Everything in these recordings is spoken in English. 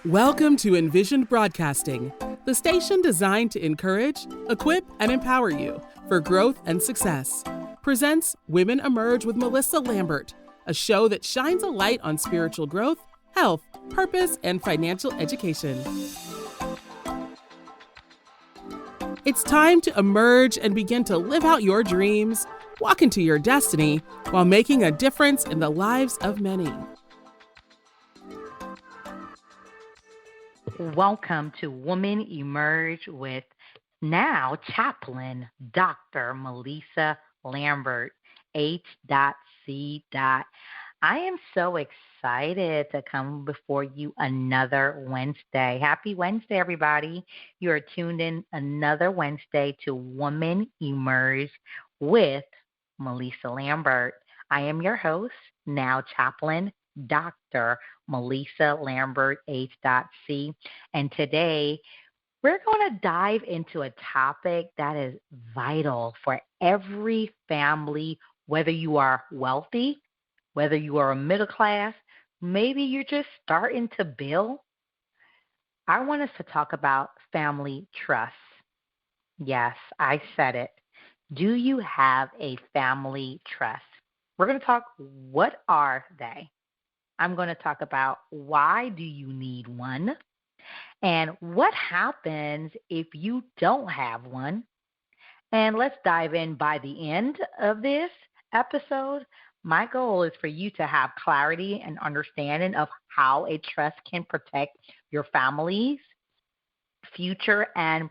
Welcome to Envisioned Broadcasting, the station designed to encourage, equip, and empower you for growth and success. Presents Women Emerge with Melissa Lambert, a show that shines a light on spiritual growth, health, purpose, and financial education. It's time to emerge and begin to live out your dreams, walk into your destiny, while making a difference in the lives of many. Welcome to Women Emerge with now Chaplain Dr. Melissa Lambert, H.C. I am so excited to come before you another Wednesday. Happy Wednesday, everybody. You are tuned in another Wednesday to Women Emerge with Melissa Lambert. I am your host, now Chaplain Dr. Melissa Lambert, H.C. And today, we're going to dive into a topic that is vital for every family, whether you are wealthy, whether you are a middle class, maybe you're just starting to build. I want us to talk about family trust. Yes, I said it. Do you have a family trust? We're going to talk, what are they? I'm going to talk about why do you need one and what happens if you don't have one. And let's dive in by the end of this episode. My goal is for you to have clarity and understanding of how a trust can protect your family's future and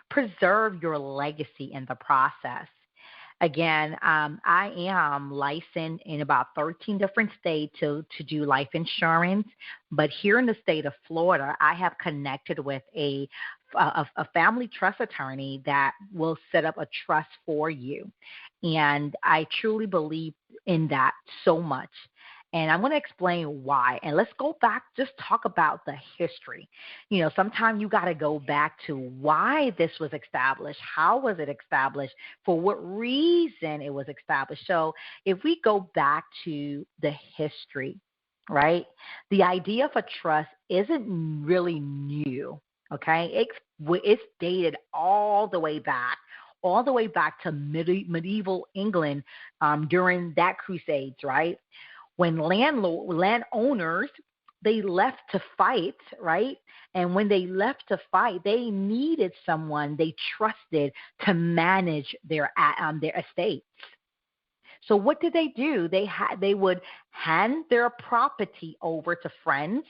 preserve your legacy in the process. Again, I am licensed in about 13 different states to do life insurance, but here in the state of Florida, I have connected with a family trust attorney that will set up a trust for you. And I truly believe in that so much. And I'm going to explain why. And let's go back, just talk about the history. You know, sometimes you got to go back to why this was established. How was it established? For what reason it was established? So if we go back to the history, right, the idea of a trust isn't really new, okay? It's dated all the way back to medieval England during that crusades, right? When landowners, they left to fight, right? And when they left to fight, they needed someone they trusted to manage their estates. So what did they do? They would hand their property over to friends,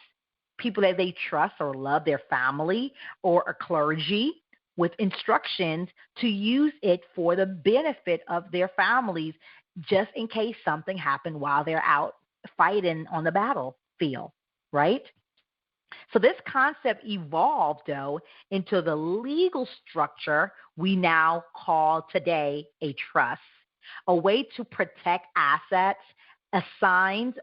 people that they trust or love, their family, or a clergy, with instructions to use it for the benefit of their families, just in case something happened while they're out fighting on the battlefield, right? So this concept evolved, though, into the legal structure we now call today a trust, a way to protect assets, assign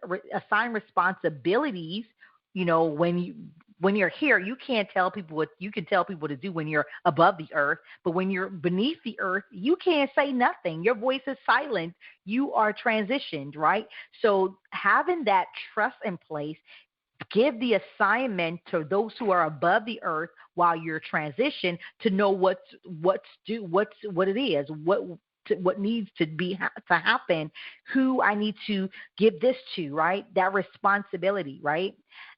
responsibilities. You know, when you're here, you can tell people what to do when you're above the earth, but when you're beneath the earth, you can't say nothing. Your voice is silent. You are transitioned, right? So having that trust in place, give the assignment to those who are above the earth while you're transitioned to know what it is, what needs to happen, who I need to give this to, right? That responsibility, right?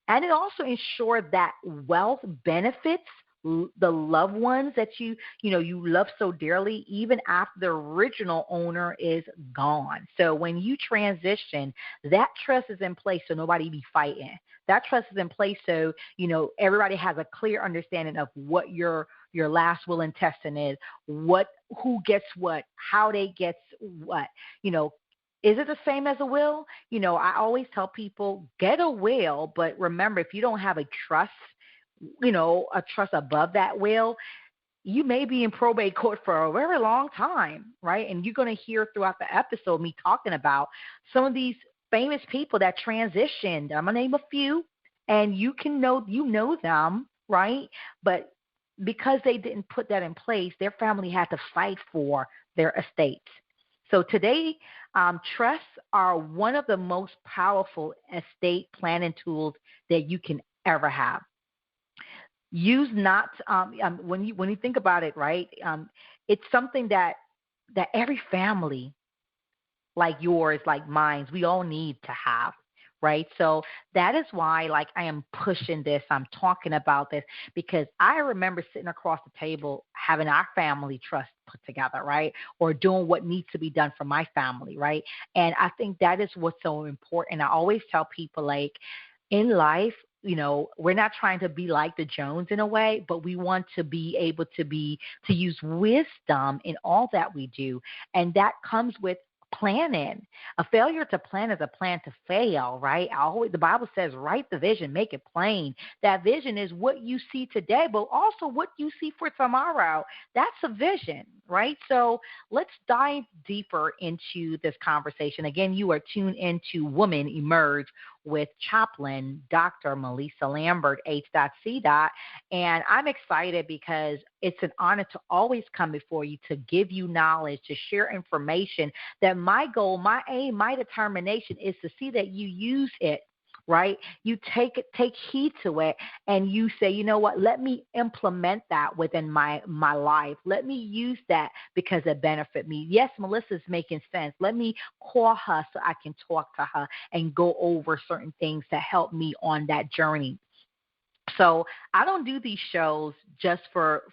And it also ensured that wealth benefits the loved ones that you love so dearly, even after the original owner is gone. So when you transition, that trust is in place so nobody be fighting. That trust is in place so, everybody has a clear understanding of what your last will and testament is, who gets what, how they get what, Is it the same as a will? I always tell people, get a will, but remember, if you don't have a trust above that will, you may be in probate court for a very long time, right? And you're going to hear throughout the episode me talking about some of these famous people that transitioned. I'm going to name a few, and you know them, right? But because they didn't put that in place, their family had to fight for their estates. So today, trusts are one of the most powerful estate planning tools that you can ever have. Use not when you think about it, right? It's something that every family like yours, like mine, we all need to have, right? So that is why, like, I am pushing this. I'm talking about this because I remember sitting across the table having our family trust put together, right? Or doing what needs to be done for my family, right? And I think that is what's so important. I always tell people, like, in life, we're not trying to be like the Jones in a way, but we want to be able to use wisdom in all that we do. And that comes with planning. A failure to plan is a plan to fail, right? The Bible says, write the vision, make it plain. That vision is what you see today, but also what you see for tomorrow. That's a vision, right? So let's dive deeper into this conversation. Again, you are tuned into Woman Emerge with Chaplain Dr. Melissa Lambert, H.C. And I'm excited because it's an honor to always come before you to give you knowledge, to share information that my goal, my aim, my determination is to see that you use it, right? You take heed to it, and you say, you know what, let me implement that within my life. Let me use that because it benefit me. Yes, Melissa's making sense. Let me call her so I can talk to her and go over certain things that help me on that journey. So I don't do these shows just for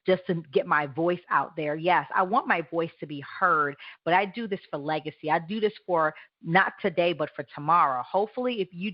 just to get my voice out there. Yes, I want my voice to be heard, but I do this for legacy. I do this for not today, but for tomorrow. Hopefully, if you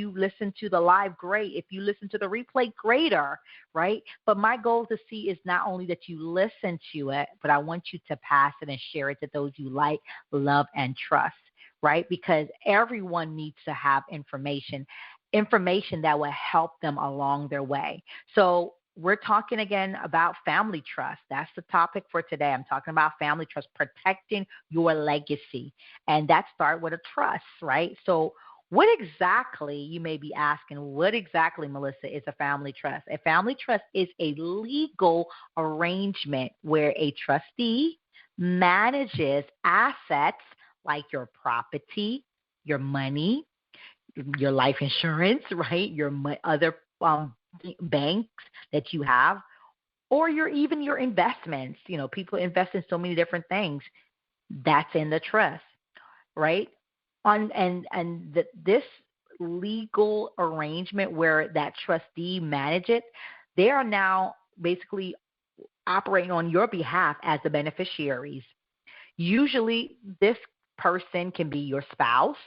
listen to the live, great. If you listen to the replay, greater, right? But my goal to see is not only that you listen to it, but I want you to pass it and share it to those you like, love, and trust, right? Because everyone needs to have information that will help them along their way. So we're talking again about family trust. That's the topic for today. I'm talking about family trust, protecting your legacy. And that starts with a trust, right? So what exactly, you may be asking, what exactly, Melissa, is a family trust? A family trust is a legal arrangement where a trustee manages assets like your property, your money, your life insurance, right? Your other banks that you have, or even your investments. People invest in so many different things. That's in the trust, right? This legal arrangement where that trustee manages it, they are now basically operating on your behalf as the beneficiaries. Usually, this person can be your spouse,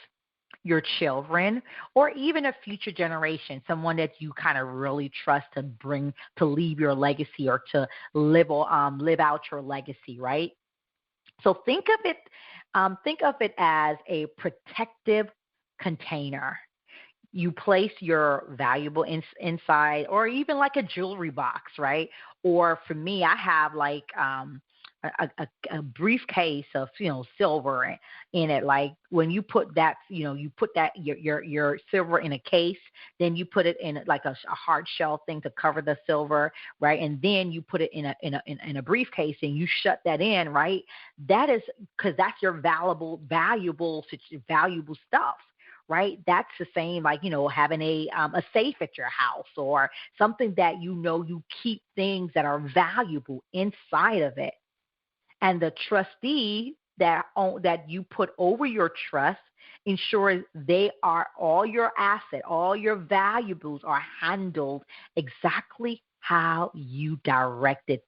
your children, or even a future generation, someone that you kind of really trust to leave your legacy or to live out your legacy, right? So think of it as a protective container. You place your valuable inside, or even like a jewelry box, right? Or for me, I have like a briefcase of silver in it. Like when you put that, you put that your silver in a case, then you put it in like a hard shell thing to cover the silver, right? And then you put it in a briefcase and you shut that in, right? That is because that's your valuable stuff. Right? That's the same like, having a safe at your house, or something that you keep things that are valuable inside of it. And the trustee that you put over your trust ensures all your assets, all your valuables are handled exactly how you direct it,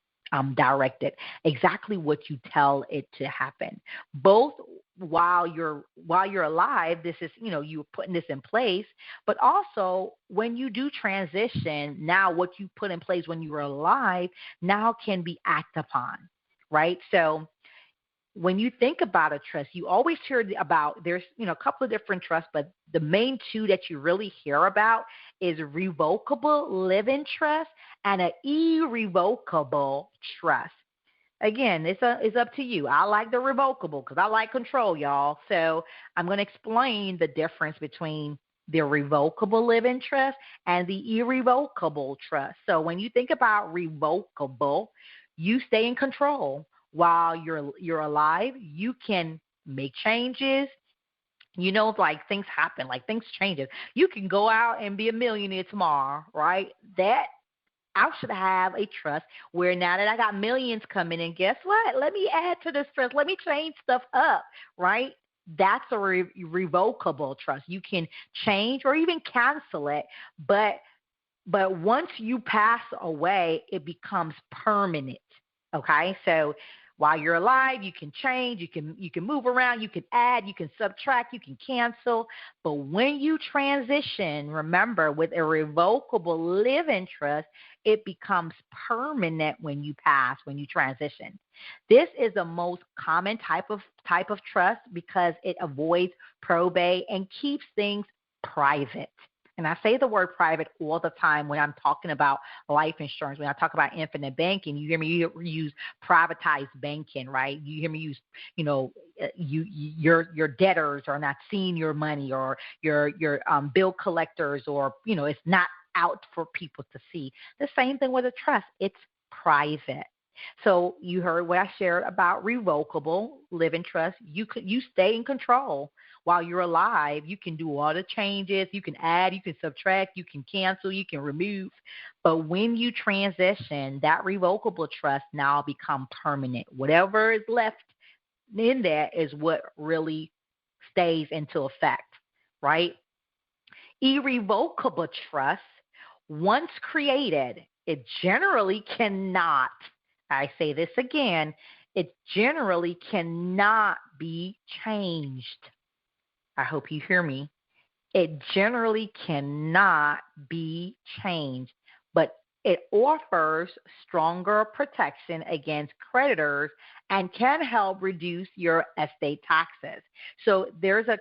exactly what you tell it to happen. Both while you're alive, this is, you're putting this in place, but also when you do transition, now what you put in place when you were alive now can be acted upon, right? So when you think about a trust, you always hear about, there's, a couple of different trusts, but the main two that you really hear about is revocable living trust and an irrevocable trust. Again, it's up to you. I like the revocable because I like control, y'all. So I'm going to explain the difference between the revocable living trust and the irrevocable trust. So when you think about revocable, you stay in control. While you're alive, you can make changes, like things happen, like things changes. You can go out and be a millionaire tomorrow, right? That I should have a trust where now that I got millions coming in, guess what? Let me add to this trust. Let me change stuff up, right? That's a revocable trust. You can change or even cancel it, but once you pass away, it becomes permanent. Okay, so while you're alive, you can change, you can move around, you can add, you can subtract, you can cancel. But when you transition, remember, with a revocable living trust, it becomes permanent when you pass, when you transition. This is the most common type of trust because it avoids probate and keeps things private. And I say the word private all the time when I'm talking about life insurance. When I talk about infinite banking, you hear me use privatized banking, right? You hear me use, your debtors are not seeing your money, or your bill collectors, or it's not out for people to see. The same thing with a trust; it's private. So you heard what I shared about revocable living trust. You stay in control while you're alive. You can do all the changes. You can add, you can subtract, you can cancel, you can remove. But when you transition, that revocable trust now become permanent. Whatever is left in there is what really stays into effect, right? Irrevocable trust, once created, it generally cannot, I say this again, it generally cannot be changed. I hope you hear me. It generally cannot be changed, but it offers stronger protection against creditors and can help reduce your estate taxes. So there's a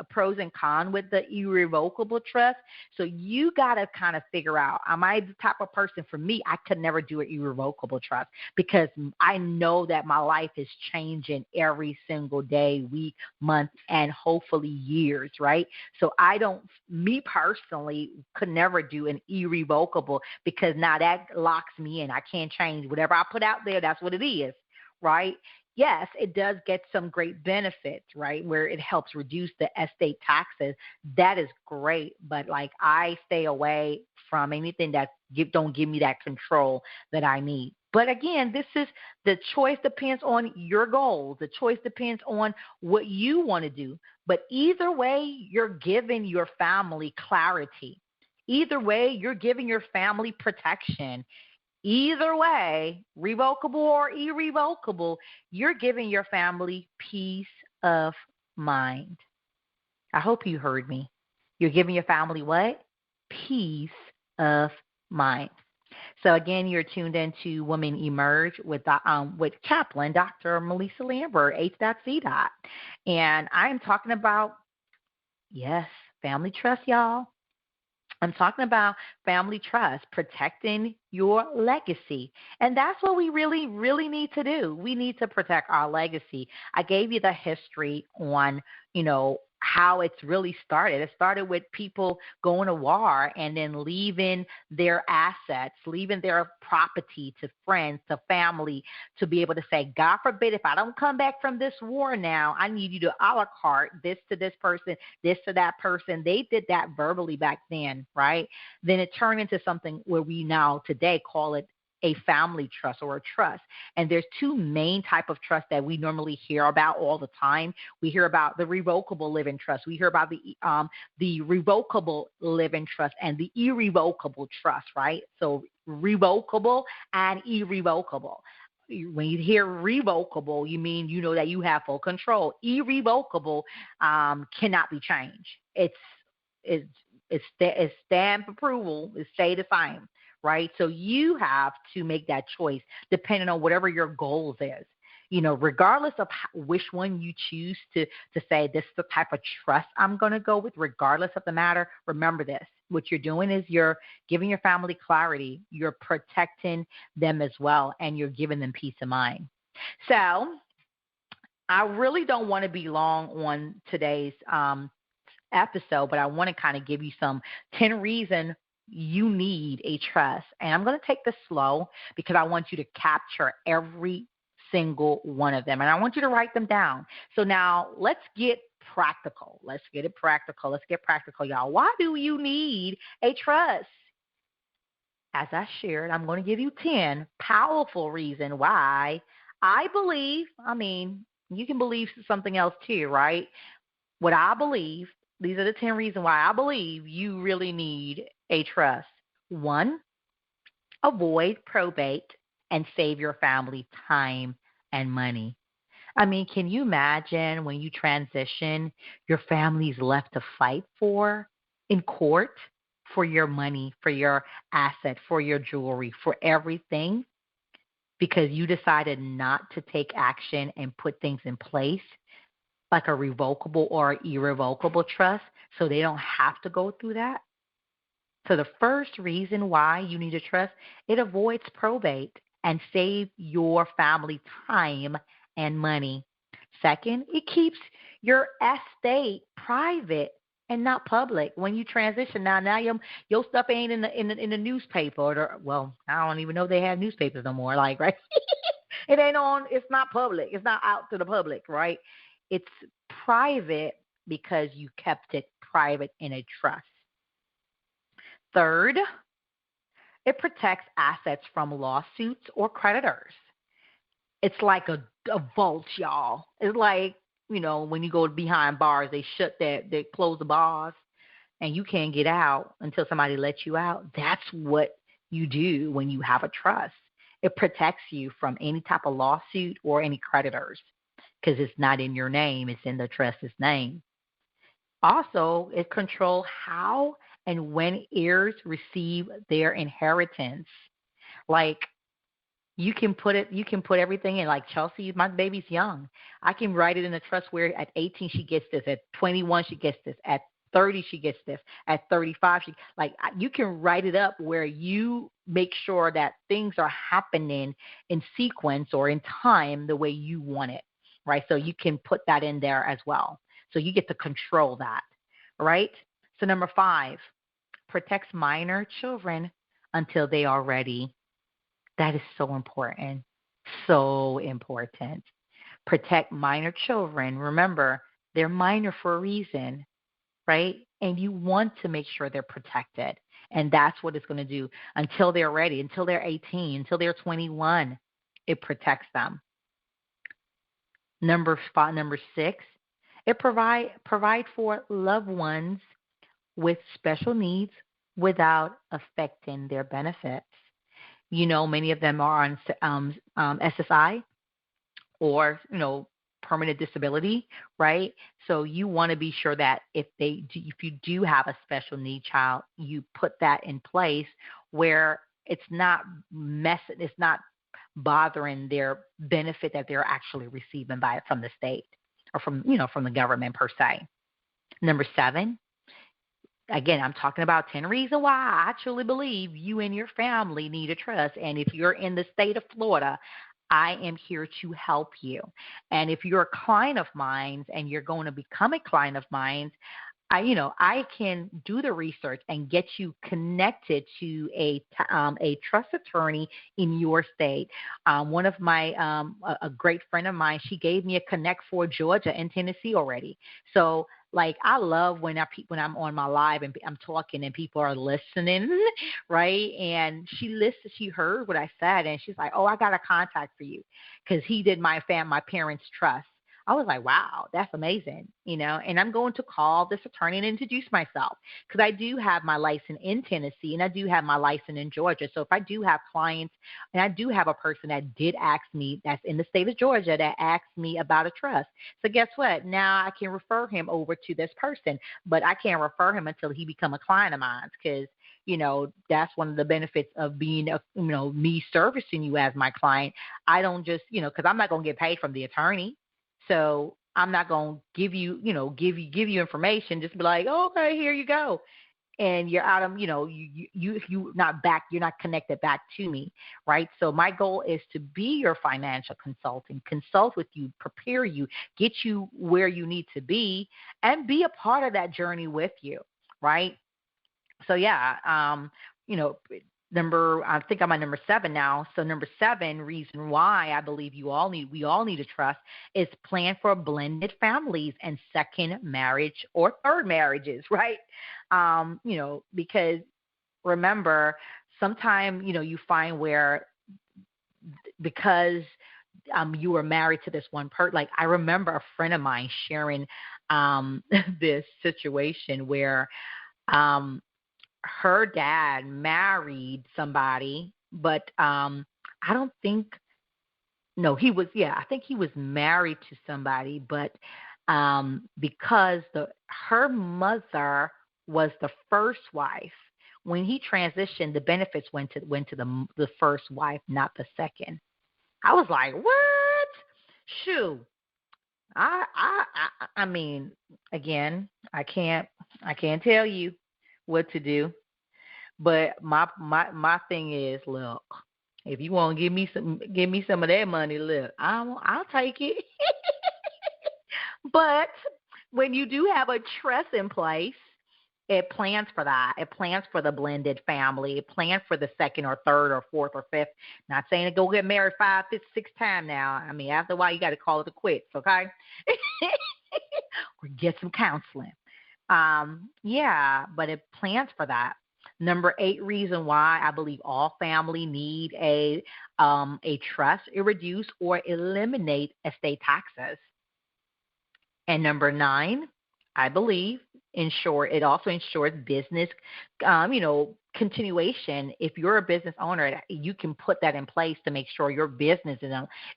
pros and cons with the irrevocable trust. So you got to kind of figure out, am I the type of person? For me, I could never do an irrevocable trust because I know that my life is changing every single day, week, month, and hopefully years, right? So me personally, could never do an irrevocable because now that locks me in. I can't change whatever I put out there. That's what it is, right? Yes, it does get some great benefits, right, where it helps reduce the estate taxes. That is great, but like I stay away from anything that don't give me that control that I need. But again, the choice depends on your goals. The choice depends on what you want to do. But either way, you're giving your family clarity. Either way, you're giving your family protection. Either way, revocable or irrevocable, you're giving your family peace of mind. I hope you heard me. You're giving your family what? Peace of mind. So again, you're tuned into Women Emerge with chaplain Dr. Melissa Lambert, H.C. And I am talking about, yes, family trust, y'all. I'm talking about family trust, protecting your legacy. And that's what we really, really need to do. We need to protect our legacy. I gave you the history on, how it's really started. It started with people going to war and then leaving their assets, leaving their property to friends, to family, to be able to say, God forbid, if I don't come back from this war now, I need you to a la carte this to this person, this to that person. They did that verbally back then, right? Then it turned into something where we now today call it a family trust or a trust. And there's two main type of trust that we normally hear about all the time. We hear about the revocable living trust. We hear about the revocable living trust and the irrevocable trust, right? So revocable and irrevocable. When you hear revocable, you mean that you have full control. Irrevocable cannot be changed. It's stamp approval. It's stay the same. Right? So you have to make that choice depending on whatever your goals is. Regardless of which one you choose to say this is the type of trust I'm going to go with, regardless of the matter, remember this. What you're doing is you're giving your family clarity. You're protecting them as well, and you're giving them peace of mind. So I really don't want to be long on today's episode, but I want to kind of give you some 10 reasons you need a trust. And I'm going to take this slow because I want you to capture every single one of them. And I want you to write them down. So now let's get practical. Let's get it practical. Let's get practical, y'all. Why do you need a trust? As I shared, I'm going to give you 10 powerful reasons why I believe, you can believe something else too, right? What I believe, these are the 10 reasons why I believe you really need a trust. 1, avoid probate and save your family time and money. Can you imagine when you transition, your family's left to fight for in court for your money, for your asset, for your jewelry, for everything, because you decided not to take action and put things in place like a revocable or irrevocable trust so they don't have to go through that? So the first reason why you need a trust, it avoids probate and save your family time and money. Second, it keeps your estate private and not public. When you transition now your stuff ain't in the newspaper I don't even know they have newspapers no more, like, right? It ain't on, it's not public. It's not out to the public, right? It's private because you kept it private in a trust. Third, it protects assets from lawsuits or creditors. It's like a vault, y'all. It's like, when you go behind bars, they close the bars and you can't get out until somebody lets you out. That's what you do when you have a trust. It protects you from any type of lawsuit or any creditors because it's not in your name. It's in the trust's name. Also, it controls how and when heirs receive their inheritance. Like, you can put everything in. Like Chelsea, my baby's young. I can write it in a trust where at 18 she gets this, at 21 she gets this, at 30 she gets this, at 35 you can write it up where you make sure that things are happening in sequence or in time the way you want it, right? So you can put that in there as well. So you get to control that, right? So number 5, protects minor children until they are ready. That is so important. So important. Protect minor children. Remember, they're minor for a reason, right? And you want to make sure they're protected. And that's what it's going to do until they're ready, until they're 18, until they're 21. It protects them. Number 6, it provide for loved ones with special needs without affecting their benefits. Many of them are on SSI or, permanent disability, right? So you want to be sure that if you do have a special need child, you put that in place where it's not bothering their benefit that they're actually receiving from the state or from the government per se. Number 7, again, I'm talking about 10 reasons why I truly believe you and your family need a trust. And if you're in the state of Florida, I am here to help you. And if you're a client of mine and you're going to become a client of mine, I can do the research and get you connected to a trust attorney in your state. One of my a great friend of mine, she gave me a connect for Georgia and Tennessee already. So, like, I love when I'm on my live and I'm talking and people are listening, right? And she heard what I said and she's like, "Oh, I got a contact for you," because he did my parents' trust. I was like, wow, that's amazing, and I'm going to call this attorney and introduce myself because I do have my license in Tennessee and I do have my license in Georgia. So if I do have clients and I do have a person that did ask me, that's in the state of Georgia, that asked me about a trust. So guess what? Now I can refer him over to this person, but I can't refer him until he become a client of mine because that's one of the benefits of being, me servicing you as my client. I don't just, because I'm not going to get paid from the attorney. So I'm not going to give you information, just be like, oh, okay, here you go. And you're out of, you're not connected back to me, right? So my goal is to be your financial consultant, consult with you, prepare you, get you where you need to be, and be a part of that journey with you, right? So yeah, I think I'm on number 7 now. So number 7, reason why I believe we all need to trust is plan for blended families and second marriage or third marriages, right? Because remember, sometimes, you find where because you were married to this one person. Like I remember a friend of mine sharing this situation where her dad married somebody, but I don't think no, I think he was married to somebody, but because her mother was the first wife, when he transitioned, the benefits went to the first wife, not the second. I was like, what? Shoot. I mean, again, I can't tell you what to do, but my thing is, look, if you want to give me some of that money, look, I'll take it. But when you do have a trust in place, it plans for that. It plans for the blended family. It plans for the second or third or fourth or fifth. Not saying to go get married 5, 5, 6 times now. I mean, after a while, you got to call it a quits, okay? Or get some counseling. But it plans for that. Number 8 reason why I believe all family need a trust, reduce or eliminate estate taxes. And number 9, I believe, it also ensures business, continuation. If you're a business owner, you can put that in place to make sure your business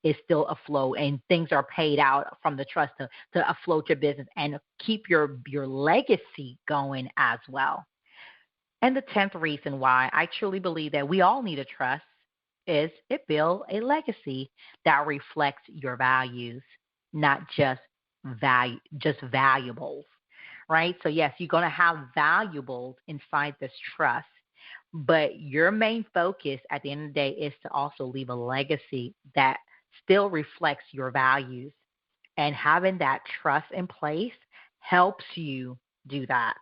is still afloat and things are paid out from the trust to afloat your business and keep your legacy going as well. And the 10th reason why I truly believe that we all need a trust is it builds a legacy that reflects your values, not just valuables. Right? So yes, you're going to have valuables inside this trust, but your main focus at the end of the day is to also leave a legacy that still reflects your values. And having that trust in place helps you do that.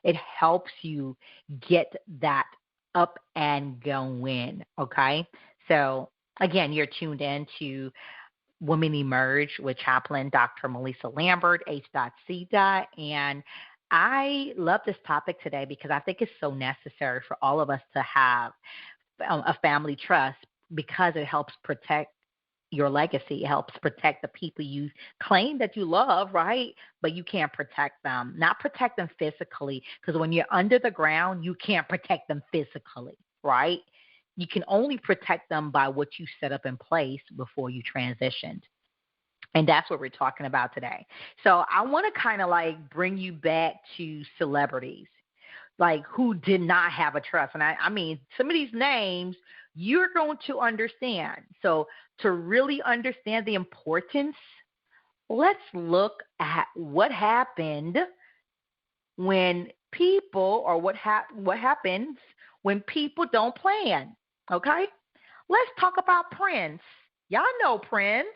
It helps you get that up and going, okay? So again, you're tuned in to Women Emerge with Chaplain Dr. Melissa Lambert, H.C. And I love this topic today because I think it's so necessary for all of us to have a family trust because it helps protect your legacy. It helps protect the people you claim that you love, right? But you can't protect them. Not protect them physically, because when you're under the ground, you can't protect them physically, right? You can only protect them by what you set up in place before you transitioned. And that's what we're talking about today. So I want to kind of like bring you back to celebrities, like who did not have a trust. And I mean, some of these names you're going to understand. So to really understand the importance, let's look at what happened when people, or what happens when people don't plan. Okay? Let's talk about Prince. Y'all know Prince.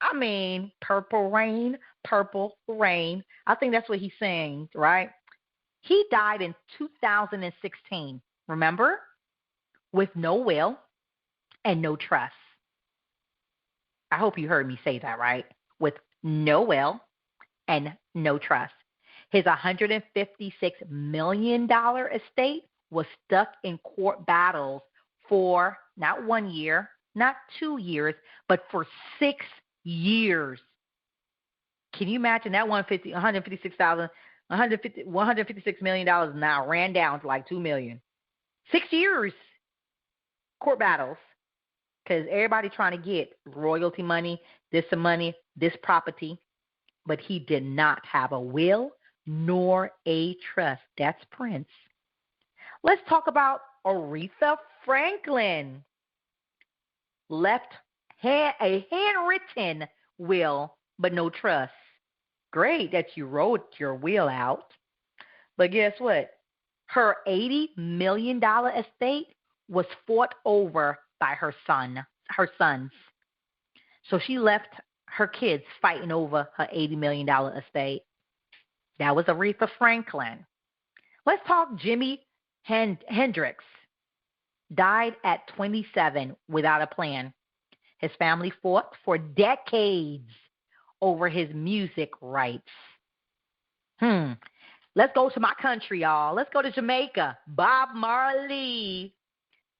I mean, Purple Rain, Purple Rain. I think that's what he sings, right? He died in 2016, remember? With no will and no trust. I hope you heard me say that, right? With no will and no trust. His $156 million estate was stuck in court battles for not 1 year, not 2 years, but for 6 years. Can you imagine that $156 million now ran down to like $2 million? 6 years court battles because everybody trying to get royalty money, this property, but he did not have a will nor a trust. That's Prince. Let's talk about Aretha Franklin. Left a handwritten will, but no trust. Great that you wrote your will out, but guess what? Her $80 million estate was fought over by her sons. So she left her kids fighting over her $80 million estate. That was Aretha Franklin. Let's talk Jimi Hendrix. died at 27 without a plan. His family fought for decades over his music rights. Hmm. Let's go to my country, y'all. Let's go to Jamaica. Bob Marley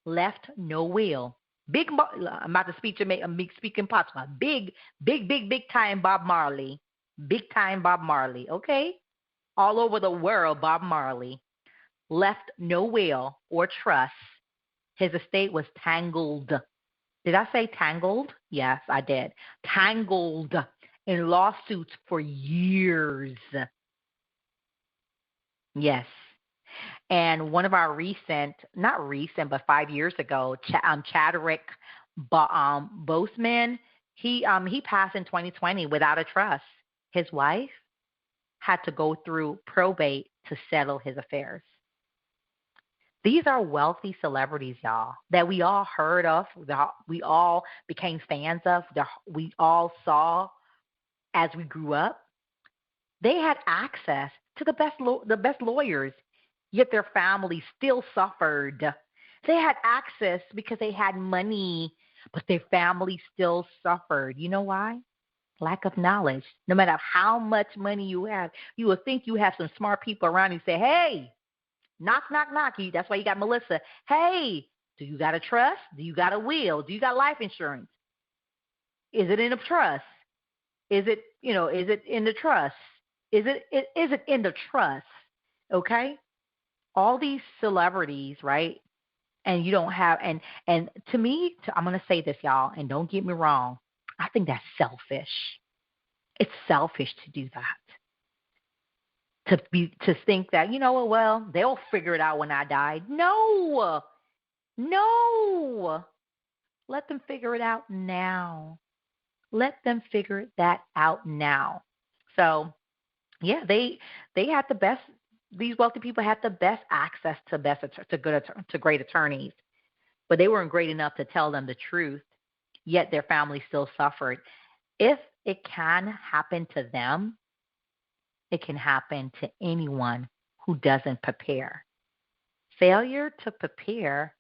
left no will. I'm about to speak Jamaica. I'm speaking Patois. Big time Bob Marley. Big time Bob Marley. Okay, all over the world, Bob Marley left no will or trust. His estate was tangled. Did I say tangled? Yes, I did. Tangled in lawsuits for years. Yes. And one of our not recent, but 5 years ago, Chadwick Boseman, he passed in 2020 without a trust. His wife had to go through probate to settle his affairs. These are wealthy celebrities, y'all, that we all heard of, that we all became fans of, that we all saw as we grew up. They had access to the best lawyers, yet their family still suffered. They had access because they had money, but their family still suffered. You know why? Lack of knowledge. No matter how much money you have, you will think you have some smart people around you say, hey, knock, knock, knock. That's why you got Melissa. Hey, do you got a trust? Do you got a will? Do you got life insurance? Is it in a trust? Is it in the trust? Is it in the trust? Okay? All these celebrities, right? And you don't have, and to me, I'm going to say this, y'all, and don't get me wrong. I think that's selfish. It's selfish to do that. To think that, well, they'll figure it out when I die. No. Let them figure it out now. Let them figure that out now. So, yeah, they had the best. These wealthy people had the best access to great attorneys, but they weren't great enough to tell them the truth. Yet their family still suffered. If it can happen to them, it can happen to anyone who doesn't prepare. Failure to prepare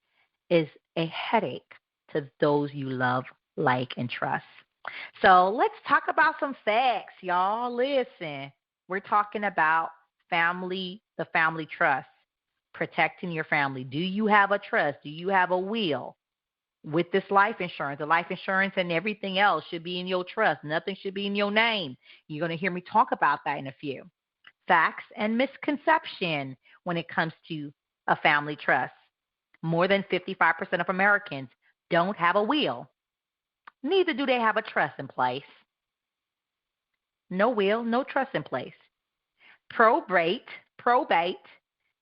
is a headache to those you love, like, and trust. So let's talk about some facts, y'all. Listen, we're talking about the family trust, protecting your family. Do you have a trust? Do you have a will? With this life insurance, the life insurance and everything else should be in your trust. Nothing should be in your name. You're going to hear me talk about that in a few. Facts and misconception when it comes to a family trust. More than 55% of Americans don't have a will. Neither do they have a trust in place. No will, no trust in place. Probate. I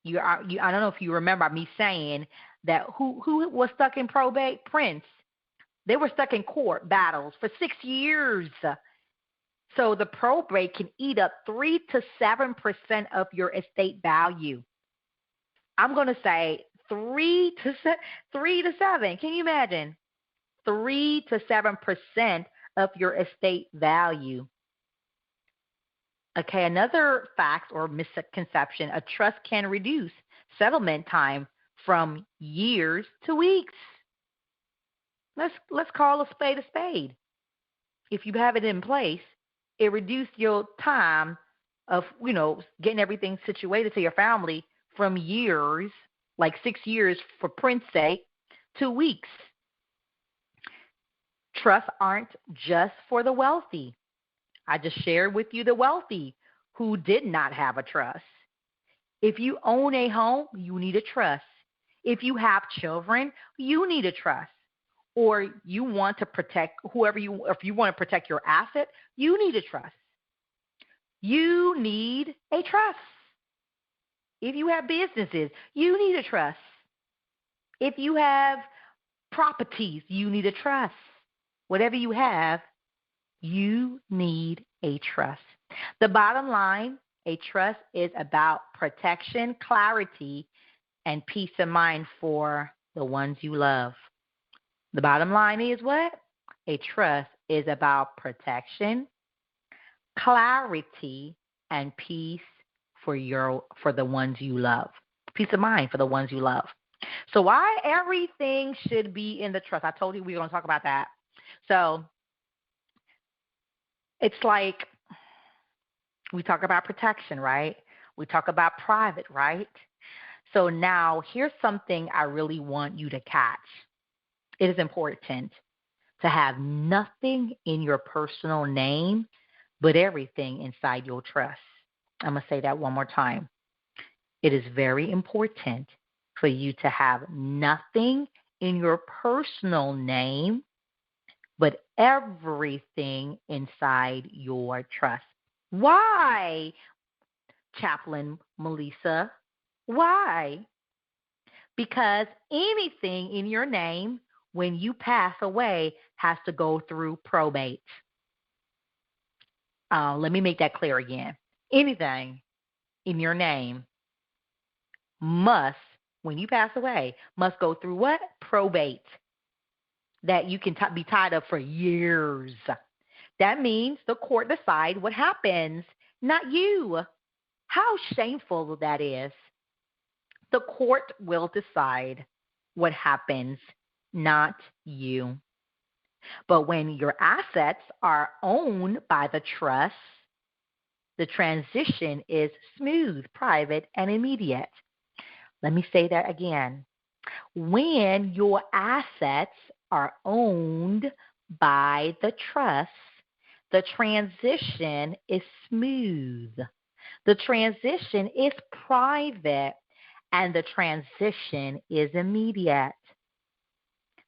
don't know if you remember me saying that who was stuck in probate? Prince. They were stuck in court battles for 6 years. So the probate can eat up 3 to 7% of your estate value. I'm going to say 3 to 7. Can you imagine? 3 to 7% of your estate value. Okay, another fact or misconception, a trust can reduce settlement time from years to weeks. Let's call a spade a spade. If you have it in place, it reduced your time of, getting everything situated to your family from years, like 6 years for Prince's sake, to weeks. Trusts aren't just for the wealthy. I just shared with you the wealthy who did not have a trust. If you own a home, you need a trust. If you have children, you need a trust. Or you want to protect if you want to protect your asset, you need a trust. You need a trust. If you have businesses, you need a trust. If you have properties, you need a trust. Whatever you have, you need a trust. The bottom line, a trust is about protection, clarity, and peace of mind for the ones you love. The bottom line is what? A trust is about protection, clarity, and peace for the ones you love. Peace of mind for the ones you love. So why everything should be in the trust? I told you we were going to talk about that. So it's like we talk about protection, right? We talk about private, right? So now here's something I really want you to catch. It is important to have nothing in your personal name, but everything inside your trust. I'm going to say that one more time. It is very important for you to have nothing in your personal name, but everything inside your trust. Why, Chaplain Melissa? Why? Because anything in your name when you pass away has to go through probate. Let me make that clear again. Anything in your name must, when you pass away, must go through what? Probate. That you can be tied up for years. That means the court decide what happens, not you. How shameful that is. The court will decide what happens, not you. But when your assets are owned by the trust, the transition is smooth, private, and immediate. Let me say that again. When your assets are owned by the trust, the transition is smooth. The transition is private, and the transition is immediate.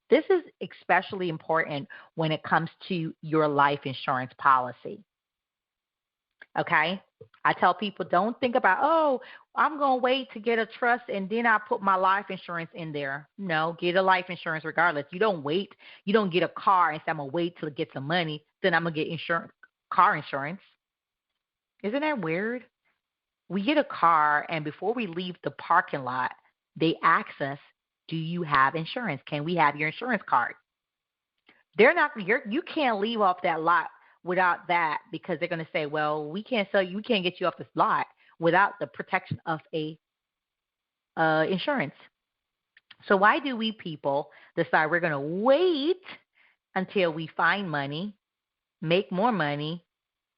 This is especially important when it comes to your life insurance policy. Okay? I tell people, don't think about, oh, I'm going to wait to get a trust and then I put my life insurance in there. No, get a life insurance regardless. You don't wait. You don't get a car and say, I'm going to wait till I get some money, then I'm going to get car insurance. Isn't that weird? We get a car, and before we leave the parking lot, they ask us, do you have insurance? Can we have your insurance card? You can't leave off that lot without that, because they're going to say, well, we can't sell you, we can't get you off this lot without the protection of a insurance. So why do we people decide we're going to wait until we find money, make more money,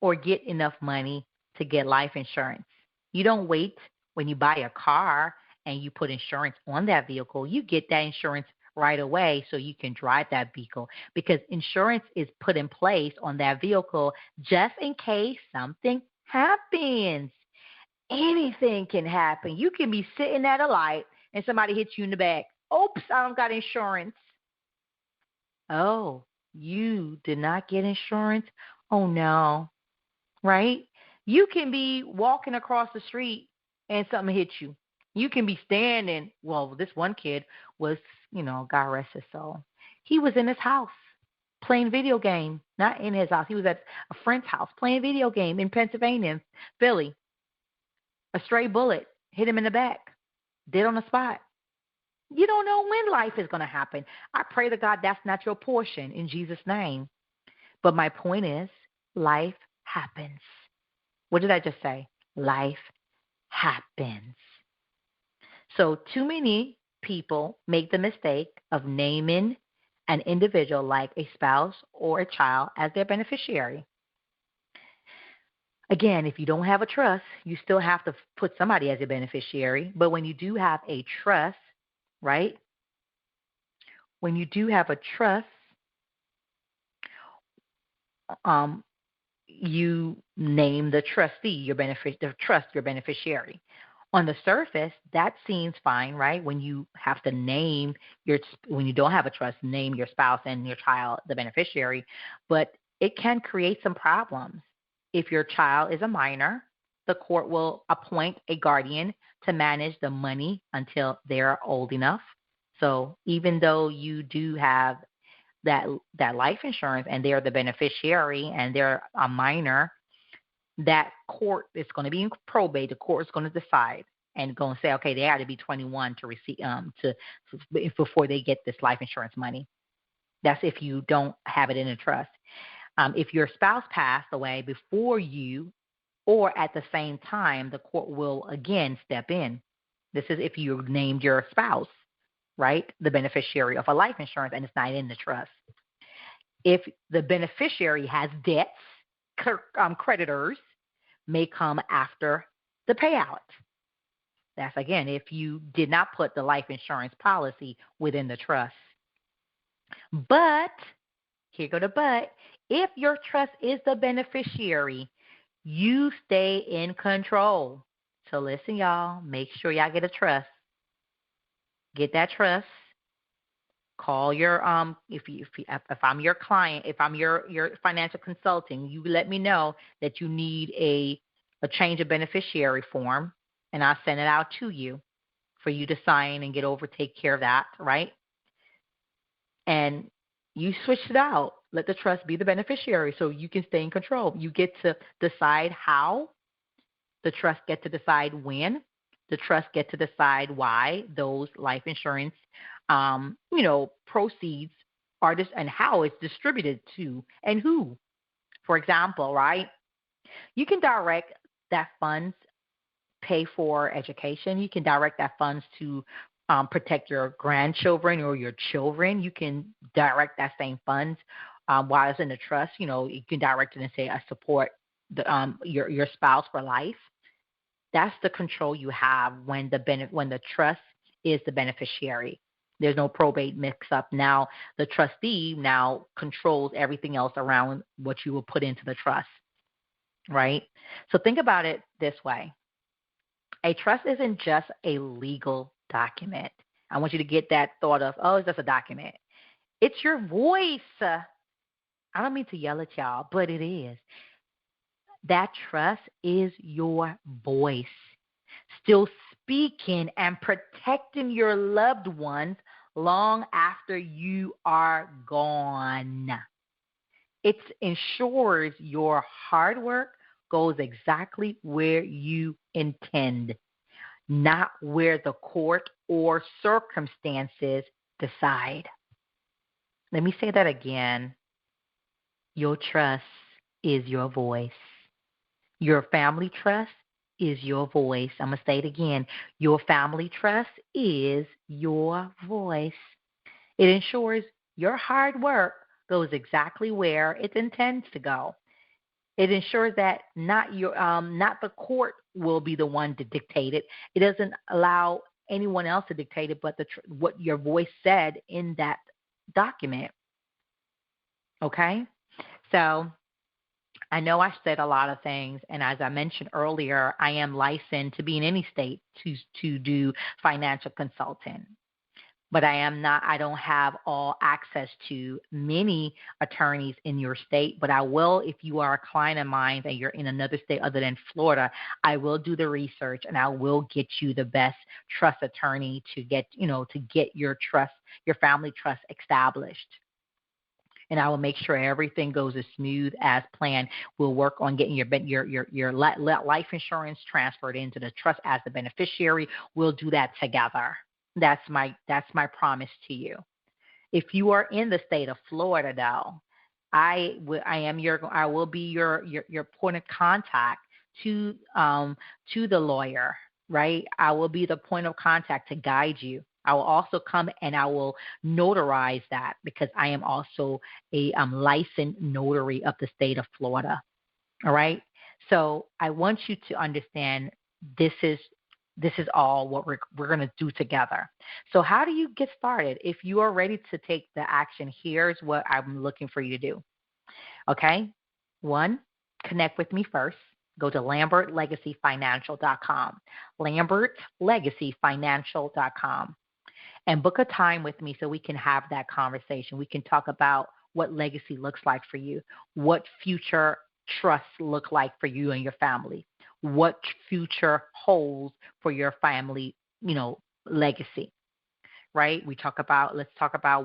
or get enough money to get life insurance? You don't wait when you buy a car and you put insurance on that vehicle. You get that insurance right away so you can drive that vehicle, because insurance is put in place on that vehicle just in case something happens. Anything can happen. You can be sitting at a light and somebody hits you in the back. Oops, I don't got insurance. Oh, you did not get insurance? Oh, no. Right? You can be walking across the street and something hits you. You can be standing. Well, this one kid was, God rest his soul. He was in his house playing video game. Not in his house. He was at a friend's house playing video game in Pennsylvania, Philly. A stray bullet hit him in the back. Dead on the spot. You don't know when life is going to happen. I pray to God that's not your portion in Jesus' name. But my point is, life happens. What did I just say? Life happens. So too many people make the mistake of naming an individual like a spouse or a child as their beneficiary. Again, if you don't have a trust, you still have to put somebody as a beneficiary. But when you do have a trust, right? When you do have a trust, you name the trustee, your beneficiary. On the surface, that seems fine, right? When you have to when you don't have a trust, name your spouse and your child the beneficiary. But it can create some problems. If your child is a minor, the court will appoint a guardian to manage the money until they're old enough. So even though you do have that life insurance and they're the beneficiary and they're a minor, that court is going to be in probate. The court is going to decide and going to say, okay, they had to be 21 to receive before they get this life insurance money. That's if you don't have it in a trust. If your spouse passed away before you or at the same time, the court will again step in. This is if you named your spouse. right? The beneficiary of a life insurance, and it's not in the trust. If the beneficiary has debts, creditors may come after the payout. That's, again, if you did not put the life insurance policy within the trust. But, here go the but, if your trust is the beneficiary, you stay in control. So listen, y'all, make sure y'all get a trust. Get that trust. Call your if I'm your client, if I'm your financial consultant, you let me know that you need a change of beneficiary form, and I'll send it out to you for you to sign and take care of that, right? And you switch it out. Let the trust be the beneficiary so you can stay in control. You get to decide how. The trust get to decide when. The trust get to decide why those life insurance, proceeds are and how it's distributed to and who. For example, right? You can direct that funds pay for education. You can direct that funds to protect your grandchildren or your children. You can direct that same funds while it's in the trust. You can direct it and say, I support your spouse for life. That's the control you have when the trust is the beneficiary. There's no probate mix-up. Now the trustee now controls everything else around what you will put into the trust, right? So think about it this way. A trust isn't just a legal document. I want you to get that thought of, it's just a document. It's your voice. I don't mean to yell at y'all, but it is. That trust is your voice, still speaking and protecting your loved ones long after you are gone. It ensures your hard work goes exactly where you intend, not where the court or circumstances decide. Let me say that again. Your trust is your voice. Your family trust is your voice. I'm going to say it again. Your family trust is your voice. It ensures your hard work goes exactly where it intends to go. It ensures that not the court will be the one to dictate it. It doesn't allow anyone else to dictate it, but what your voice said in that document. Okay? So I know I said a lot of things, and as I mentioned earlier, I am licensed to be in any state to do financial consulting. But I don't have all access to many attorneys in your state, but I will, if you are a client of mine and you're in another state other than Florida, I will do the research and I will get you the best trust attorney to get your family trust established. And I will make sure everything goes as smooth as planned. We'll work on getting your life insurance transferred into the trust as the beneficiary. We'll do that together. That's my promise to you. If you are in the state of Florida, though, I will be your point of contact to the lawyer, right? I will be the point of contact to guide you. I will also come and I will notarize that because I am also a licensed notary of the state of Florida. All right. So I want you to understand this is all what we're going to do together. So how do you get started? If you are ready to take the action, here's what I'm looking for you to do. Okay. 1, connect with me first. Go to LambertLegacyFinancial.com, LambertLegacyFinancial.com, and book a time with me so we can have that conversation. We can talk about what legacy looks like for you, what future trusts look like for you and your family, what future holds for your family, legacy, right? Let's talk about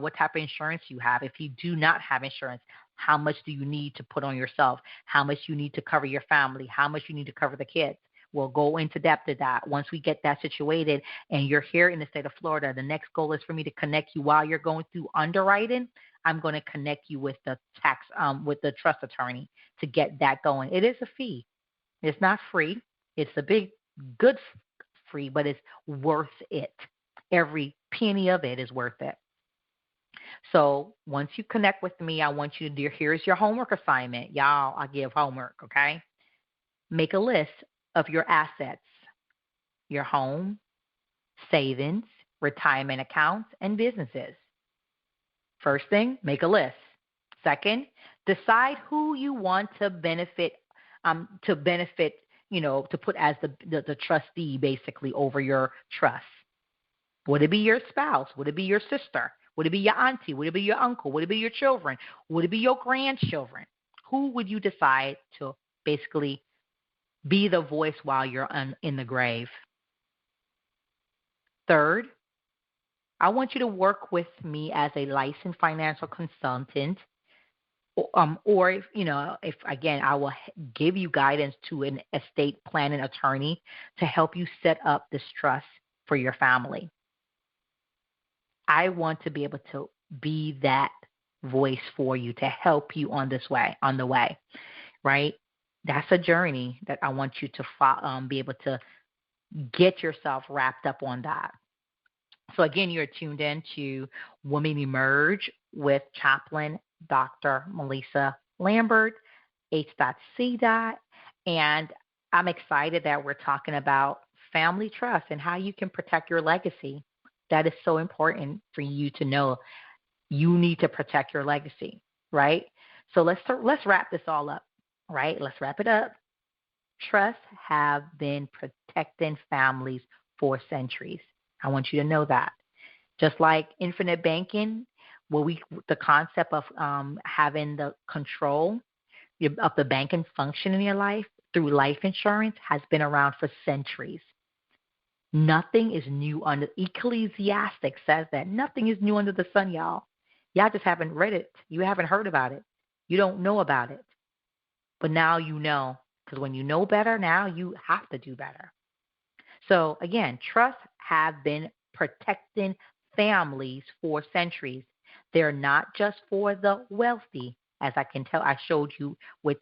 what type of insurance you have. If you do not have insurance, how much do you need to put on yourself? How much you need to cover your family? How much you need to cover the kids? We'll go into depth of that. Once we get that situated and you're here in the state of Florida, the next goal is for me to connect you while you're going through underwriting. I'm going to connect you with the with the trust attorney to get that going. It is a fee. It's not free. It's a good free, but it's worth it. Every penny of it is worth it. So once you connect with me, I want you to do, here's your homework assignment. Y'all, I give homework, okay? Make a list of your assets, your home, savings, retirement accounts, and businesses. First thing, make a list. Second, decide who you want to benefit, to put as the trustee basically over your trust. Would it be your spouse? Would it be your sister? Would it be your auntie? Would it be your uncle? Would it be your children? Would it be your grandchildren? Who would you decide to basically be the voice while you're in the grave? Third, I want you to work with me as a licensed financial consultant, or if again, I will give you guidance to an estate planning attorney to help you set up this trust for your family. I want to be able to be that voice for you to help you on the way, right? That's a journey that I want you to be able to get yourself wrapped up on that. So again, you're tuned in to Women Emerge with Chaplain Dr. Melissa Lambert, H.C. And I'm excited that we're talking about family trust and how you can protect your legacy. That is so important for you to know. You need to protect your legacy, right? So let's wrap this all up, right? Let's wrap it up. Trusts have been protecting families for centuries. I want you to know that. Just like infinite banking, the concept of having the control of the banking function in your life through life insurance has been around for centuries. Nothing is new under Ecclesiastic says that nothing is new under the sun, y'all. Y'all just haven't read it. You haven't heard about it. You don't know about it. But now you know, because when you know better, now you have to do better. So again, trusts have been protecting families for centuries. They're not just for the wealthy, as I can tell. I showed you with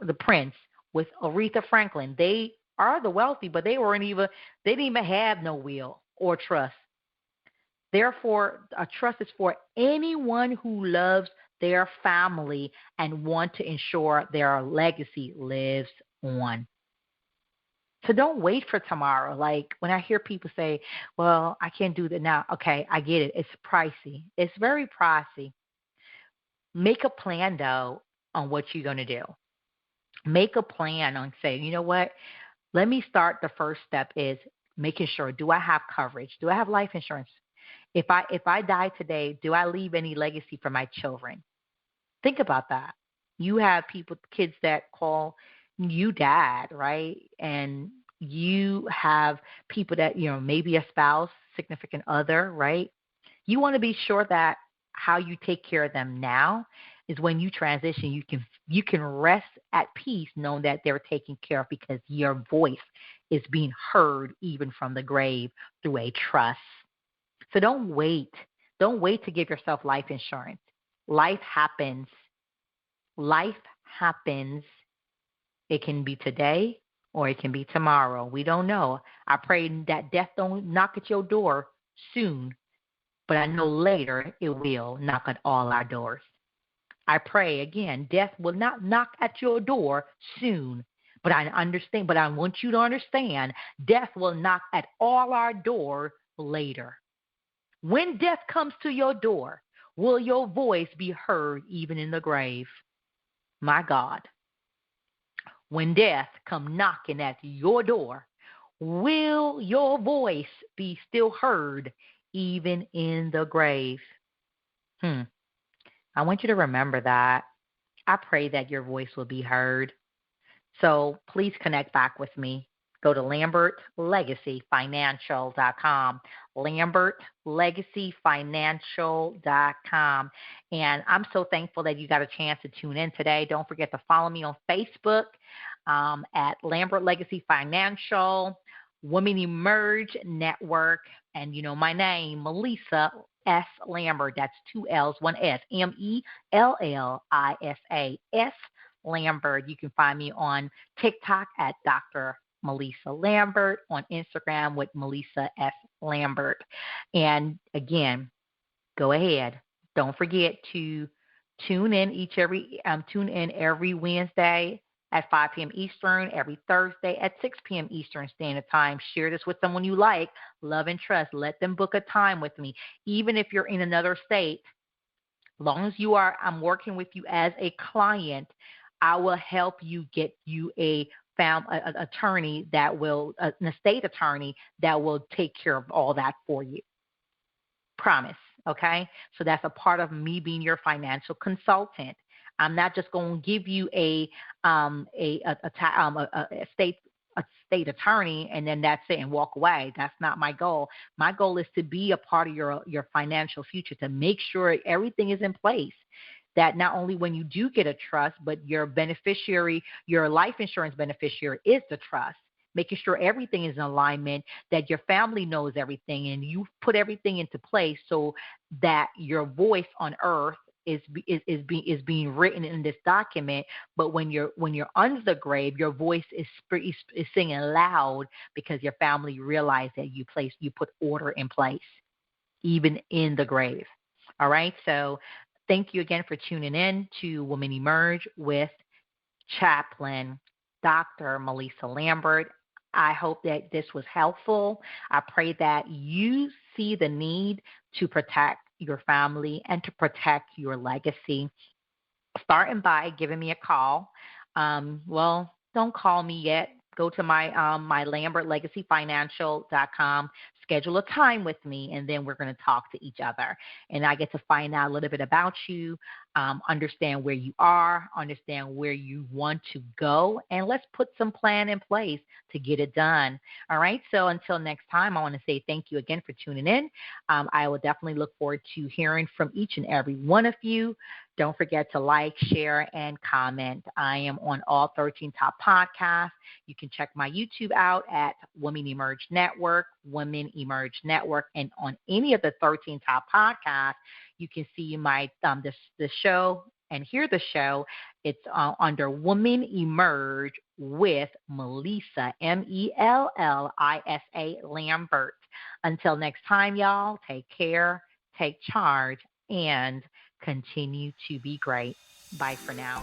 the Prince, with Aretha Franklin. They are the wealthy, but they didn't even have no will or trust. Therefore, a trust is for anyone who loves their family and want to ensure their legacy lives on. So don't wait for tomorrow. Like when I hear people say, well, I can't do that now. Okay, I get it. It's pricey. It's very pricey. Make a plan, though, on what you're going to do. Make a plan on saying, you know what? Let me start. The first step is making sure, do I have coverage? Do I have life insurance? If I die today, do I leave any legacy for my children? Think about that. You have kids that call you dad, right? And you have people that, maybe a spouse, significant other, right? You want to be sure that how you take care of them now is when you transition, you can rest at peace knowing that they're taken care of because your voice is being heard even from the grave through a trust. So don't wait. Don't wait to give yourself life insurance. Life happens. Life happens. It can be today or it can be tomorrow. We don't know. I pray that death don't knock at your door soon, but I know later it will knock at all our doors. I pray again, death will not knock at your door soon, but I understand. But I want you to understand, death will knock at all our door later. When death comes to your door, will your voice be heard even in the grave? My God. When death come knocking at your door, will your voice be still heard even in the grave? I want you to remember that. I pray that your voice will be heard. So please connect back with me. Go to LambertLegacyFinancial.com, LambertLegacyFinancial.com. And I'm so thankful that you got a chance to tune in today. Don't forget to follow me on Facebook at Lambert Legacy Financial, Women Emerge Network, and my name, Melissa S. Lambert. That's 2 L's, 1 S, MELLISA S. Lambert. You can find me on TikTok at Dr. Melissa Lambert, on Instagram with Melissa S. Lambert. And again, go ahead. Don't forget to tune in every Wednesday at 5 p.m. Eastern, every Thursday at 6 p.m. Eastern Standard Time. Share this with someone you like, love and trust. Let them book a time with me. Even if you're in another state, long as I'm working with you as a client, I will help you get you an attorney an estate attorney that will take care of all that for you. Promise. Okay? So that's a part of me being your financial consultant. I'm not just going to give you a state attorney and then that's it and walk away. That's not my goal. My goal is to be a part of your financial future, to make sure everything is in place. That not only when you do get a trust, but your beneficiary, your life insurance beneficiary is the trust. Making sure everything is in alignment, that your family knows everything, and you put everything into place so that your voice on earth is being written in this document. But when you're under the grave, your voice is singing loud because your family realized that you put order in place, even in the grave. All right. So thank you again for tuning in to Women Emerge with Chaplain Dr. Melissa Lambert. I hope that this was helpful. I pray that you see the need to protect your family and to protect your legacy. Starting by giving me a call. Well, don't call me yet. Go to my LambertLegacyFinancial.com, schedule a time with me, and then we're going to talk to each other. And I get to find out a little bit about you, understand where you are, understand where you want to go, and let's put some plan in place to get it done. All right, so until next time, I want to say thank you again for tuning in. I will definitely look forward to hearing from each and every one of you. Don't forget to like, share, and comment. I am on all 13 top podcasts. You can check my YouTube out at Women Emerge Network, and on any of the 13 top podcasts, you can see my the show and hear the show. It's under Women Emerge with Melissa, Melissa Lambert. Until next time, y'all, take care, take charge, and continue to be great. Bye for now.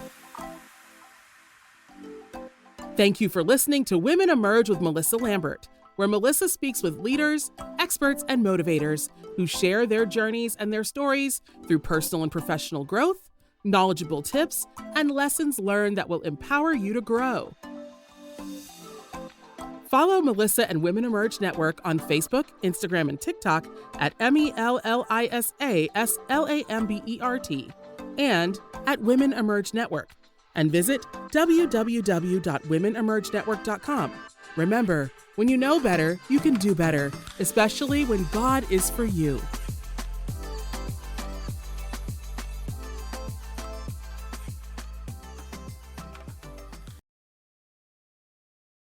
Thank you for listening to Women Emerge with Melissa Lambert, where Melissa speaks with leaders, experts, and motivators who share their journeys and their stories through personal and professional growth, knowledgeable tips, and lessons learned that will empower you to grow. Follow Melissa and Women Emerge Network on Facebook, Instagram, and TikTok at MELLISASLAMBERT and at Women Emerge Network, and visit www.womenemergenetwork.com. Remember, when you know better, you can do better, especially when God is for you.